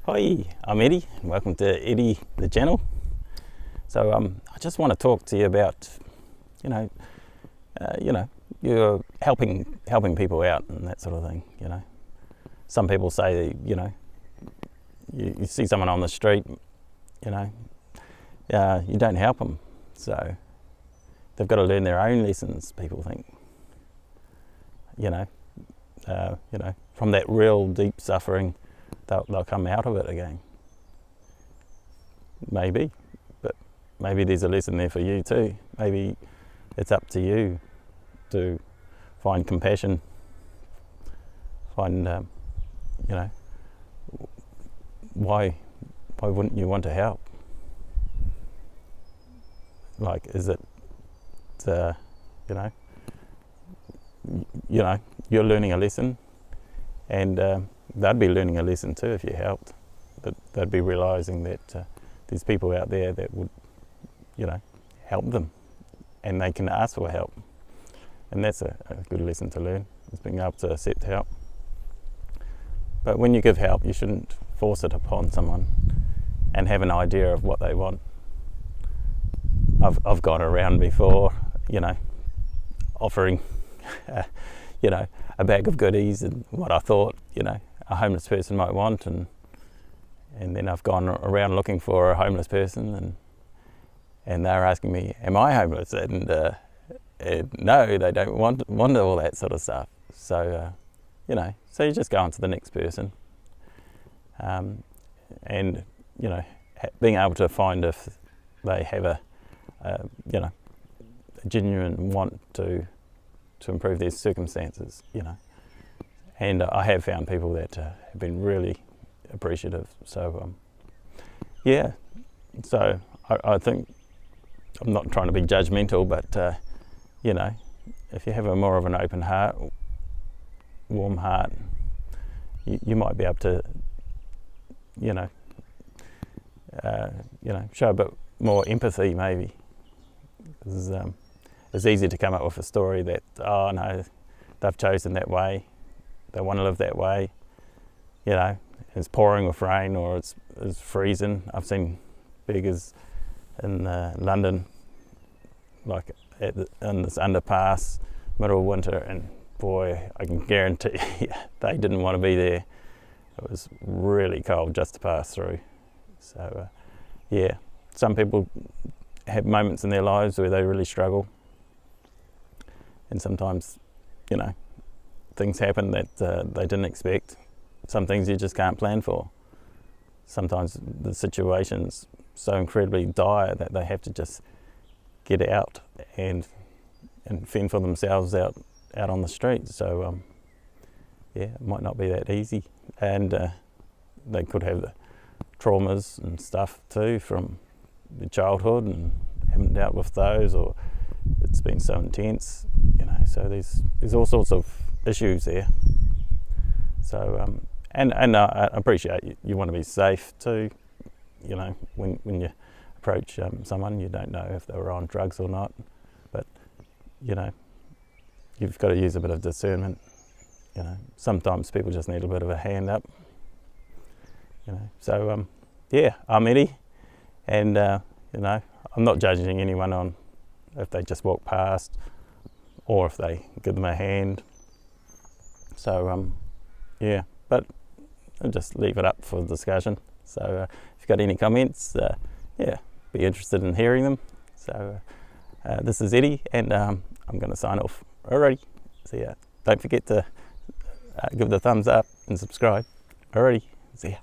Hi, I'm Eddie, and welcome to Eddie the channel. So I just want to talk to you about, you're helping people out and that sort of thing. Some people say, you see someone on the street, you don't help them. So they've got to learn their own lessons. People think, from that real deep suffering, they'll come out of it again. Maybe, but maybe there's a lesson there for you too. Maybe it's up to you to find compassion, find, why wouldn't you want to help? Like, is it, you're learning a lesson, and they'd be learning a lesson too if you helped. They'd be realising that there's people out there that would, help them, and they can ask for help. And that's a good lesson to learn, is being able to accept help. But when you give help, you shouldn't force it upon someone and have an idea of what they want. I've gone around before, offering, a bag of goodies and what I thought, a homeless person might want, and then I've gone around looking for a homeless person, and they're asking me, am I homeless? And no, they don't want all that sort of stuff. So, so you just go on to the next person, and being able to find if they have a genuine want to improve their circumstances, And I have found people that have been really appreciative. So, so I think, I'm not trying to be judgmental, but, if you have a more of an open heart, warm heart, you might be able to, show a bit more empathy maybe. It's easy to come up with a story that, oh no, they've chosen that way, they want to live that way, it's pouring with rain or it's freezing. I've seen beggars in London, like in this underpass, middle of winter, and boy, I can guarantee they didn't want to be there. It was really cold just to pass through. So some people have moments in their lives where they really struggle, and sometimes, things happen that they didn't expect. Some things you just can't plan for. Sometimes the situation's so incredibly dire that they have to just get out and fend for themselves out on the street. So it might not be that easy, and they could have the traumas and stuff too from their childhood and haven't dealt with those, or it's been so intense, so there's all sorts of issues there. So and I appreciate you want to be safe too, when you approach someone, you don't know if they were on drugs or not, but you've got to use a bit of discernment. Sometimes people just need a bit of a hand up. So I'm Eddie, and I'm not judging anyone on if they just walk past or if they give them a hand. So but I'll just leave it up for discussion. So if you've got any comments, be interested in hearing them. So this is Eddie, and I'm going to sign off. Alrighty, see ya. Don't forget to give the thumbs up and subscribe. Alrighty, see ya.